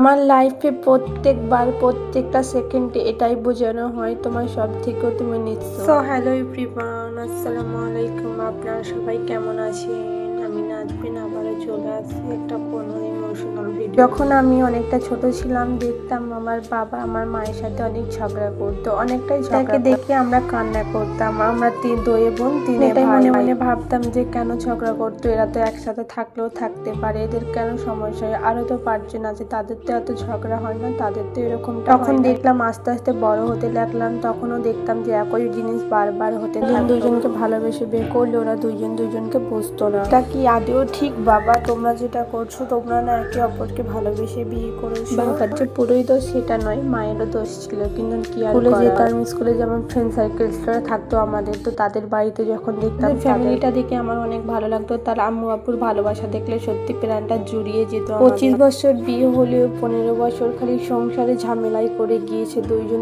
আমার লাইফে প্রত্যেকবার প্রত্যেকটা সেকেন্ডে এটাই বোঝানো হয় তোমার সব থেকেও তুমি নিচ্ছ। সো হ্যালো এভরিওয়ান, আসসালামু আলাইকুম। আপনারা সবাই কেমন আছেন? আমি নাজবিন আবারও চলে আসছি একটা কোনো ইমোশনাল ভিডিও। যখন আমি অনেকটা ছোট ছিলাম দেখতাম আমার বাবা আমার মায়ের সাথে অনেক ঝগড়া করতো, অনেকটাই ঝগড়া দেখে আমরা কান্না করতাম। আমরা দুই বোন তিন ভাই, মনে মনে ভাবতাম যে কেন ঝগড়া করতো, এরা তো একসাথে থাকলেও থাকতে পারে, এদের কেন সমস্যা হয়, আরো তো পারছেন আছে, তাদের তো এত ঝগড়া হয় না, তাদের তো এরকম। তখন দেখলাম আস্তে আস্তে বড় হতে লাগলাম, তখনও দেখতাম যে একই জিনিস বারবার হতে দুজনকে ভালোবেসে বিয়ে করলে ওরা দুজনকে বুঝতো না। এটা কি আদেও ঠিক? বাবা তোমরা যেটা করছো, তোমরা না একে অপরকে ভালোবেসে বিয়ে করেছো। বাবার যে পুরোই দোষ সেটা নয়, মায়েরও দোষ ছিল, কিন্তু কি আর স্কুলে যেতাম, স্কুলে যেমন ফ্রেন্ড সার্কেলসরা থাকতো আমাদের, তো তাদের বাড়িতে যখন দেখতাম ফ্যামিলিটা দেখে আমার অনেক ভালো লাগতো। তার আম্মু আব্বুর ভালোবাসা দেখলে সত্যি প্রাণটা জুড়িয়ে যেত। 25 বছর বিয়ে হলেও 15 বছর খালি সংসারে ঝামেলাই করে গিয়েছে,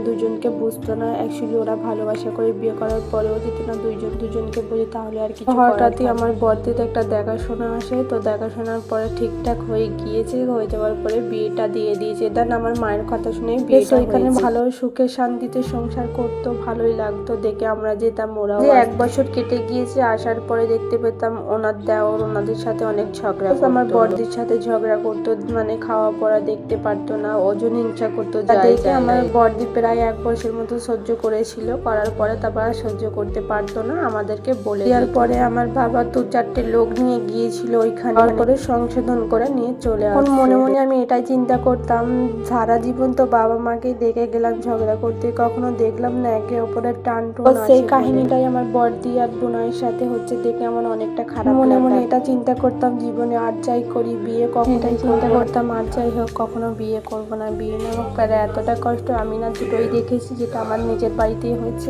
দুজনকে বুঝতো না। অ্যাকচুয়ালি ওরা ভালোবাসা করে বিয়ে করার পরেও যদি না দুজনকে বোঝে তাহলে আর কিছু। হঠাৎই আমার বর্দিতে একটা দেখাশোনা আসে, তো দেখাশোনার পরে ঠিকঠাক হয়ে গিয়েছে, হয়ে যাওয়ার পরে বিয়েটা দিয়ে দিয়েছে। দেন আমার মায়ের কথা শুনে বিয়েটা ওইখানে ভালো সুখে শান্তিতে সংসার করতো, ভালোই লাগতো দেখে। আমরা যেতাম, ওরাও। 1 বছর কেটে গিয়েছে, আসার পরে দেখতে পেতাম ওনার দেওর ওনাদের সাথে অনেক ঝগড়া। আমার বর্দির সাথে ঝগড়া করতো, মানে খাওয়া পড়া দেখতে পারতো না, ওজন হিংসা করতো। দেখে আমার বর্দি প্রায় 1 বছর মতো সহ্য করেছিল, করার পরে তারপর আর সহ্য করতে পারতো না, আমাদেরকে বলে দেওয়ার পরে আমার বাবা 2-4টে লোক নিয়ে গিয়েছিল ওইখানে, তারপরে সংশোধন করে নিয়ে চলে আসে। মনে মনে আমি এটাই চিন্তা করতাম, সারা জীবন তো বাবা মাকে দেখে গেলাম ঝগড়া করতে, কখনো দেখলাম না একে অপরের টান টোন। সেই কাহিনীটাই আমার বর্দি আর বোনাইয়ের সাথে হচ্ছে দেখে আমার অনেকটা খারাপ। মনে মনে এটা চিন্তা করতাম, জীবনে আর যাই করি বিয়ে কখনো, এটাই চিন্তা করতাম আর যাই হোক কখনো বিয়ে করবো না, বিয়ে না হোক। এতটা কষ্ট আমি না দুটোই দেখেছি, যেটা আমার নিজের বাড়িতেই হয়েছে।